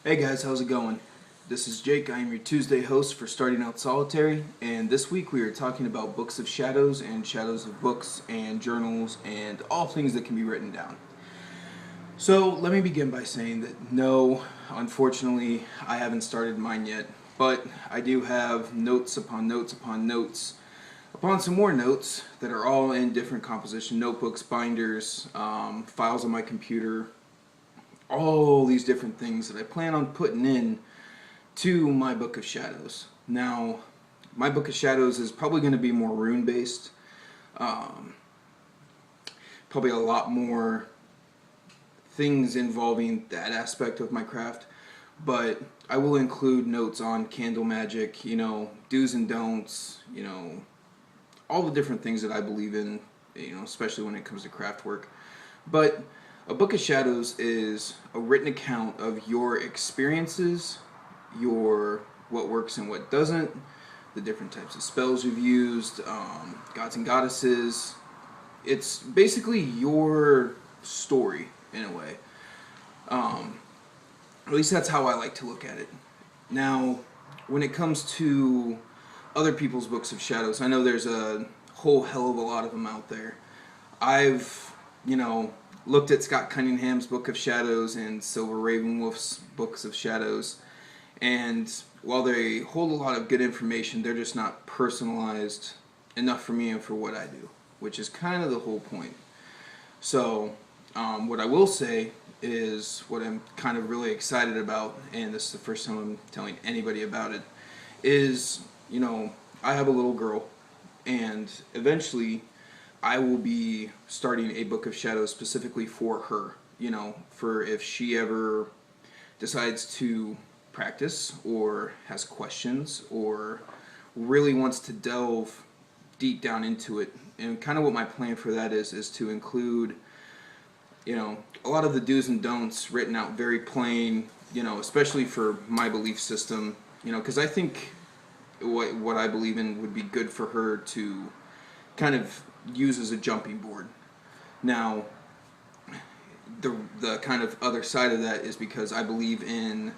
Hey guys, how's it going? This is Jake. I am your Tuesday host for Starting Out Solitary, and this week we are talking about books of shadows and shadows of books and journals and all things that can be written down. So let me begin by saying that no, unfortunately, I haven't started mine yet, but I do have notes upon notes upon notes upon some more notes that are all in different composition notebooks, binders, files on my computer, all these different things that I plan on putting in to my Book of Shadows. Now, my Book of Shadows is probably going to be more rune based, probably a lot more things involving that aspect of my craft, but I will include notes on candle magic, do's and don'ts, all the different things that I believe in, especially when it comes to craft work. But a Book of Shadows is a written account of your experiences, what works and what doesn't, the different types of spells you've used, gods and goddesses. It's basically your story in a way. At least that's how I like to look at it. Now, when it comes to other people's Books of Shadows, I know there's a whole hell of a lot of them out there. I've, looked at Scott Cunningham's Book of Shadows and Silver Ravenwolf's Books of Shadows, and while they hold a lot of good information, they're just not personalized enough for me and for what I do, which is kind of the whole point. So, what I will say is what I'm kind of really excited about, and this is the first time I'm telling anybody about it, is, I have a little girl, and eventually I will be starting a Book of Shadows specifically for her, for if she ever decides to practice or has questions or really wants to delve deep down into it. And kind of what my plan for that is to include, a lot of the do's and don'ts written out very plain, especially for my belief system, because I think what I believe in would be good for her to kind of use as a jumping board. Now, the kind of other side of that is because I believe in,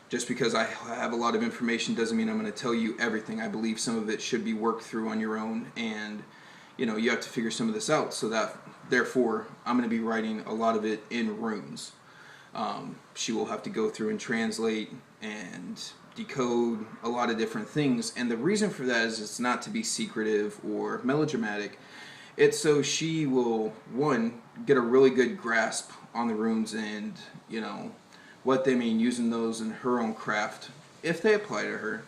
just because I have a lot of information doesn't mean I'm going to tell you everything. I believe some of it should be worked through on your own, and you have to figure some of this out, so that therefore I'm going to be writing a lot of it in runes. She will have to go through and translate and decode a lot of different things, and the reason for that is it's not to be secretive or melodramatic. It's so she will, one, get a really good grasp on the runes and, what they mean, using those in her own craft, if they apply to her.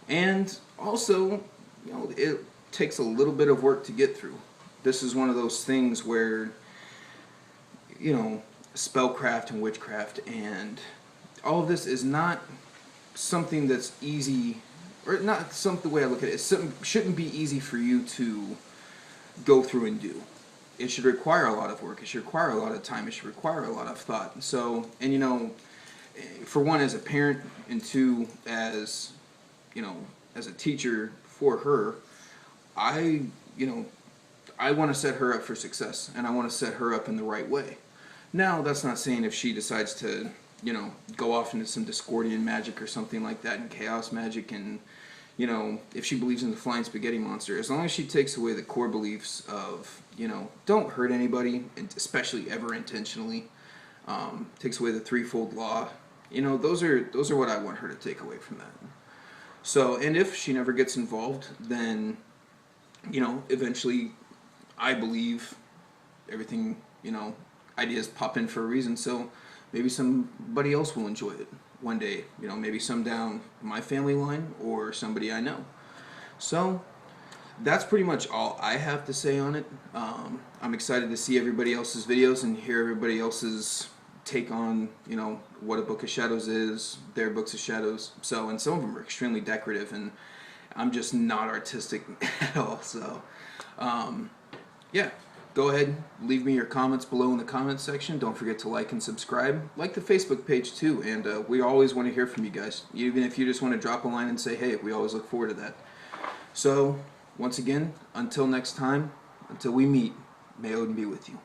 And also, it takes a little bit of work to get through. This is one of those things where, spellcraft and witchcraft and all of this is not something that's easy, or not something, the way I look at it, something shouldn't be easy for you to go through and do. It should require a lot of work. It should require a lot of time. It should require a lot of thought. So, and for one, as a parent, and two, as as a teacher for her, I want to set her up for success, and I want to set her up in the right way. Now, that's not saying if she decides to, go off into some Discordian magic or something like that, and chaos magic, and if she believes in the flying spaghetti monster, as long as she takes away the core beliefs of, don't hurt anybody, and especially ever intentionally, takes away the threefold law, those are what I want her to take away from that. So, and if she never gets involved, then, eventually, I believe everything, ideas pop in for a reason, so maybe somebody else will enjoy it one day, maybe some down my family line or somebody I know. So that's pretty much all I have to say on it. I'm excited to see everybody else's videos and hear everybody else's take on, what a Book of Shadows is, their Books of Shadows. So, and some of them are extremely decorative, and I'm just not artistic at all. So, yeah. Go ahead, leave me your comments below in the comments section. Don't forget to like and subscribe. Like the Facebook page too, and we always want to hear from you guys. Even if you just want to drop a line and say, hey, we always look forward to that. So, once again, until next time, until we meet, may Odin be with you.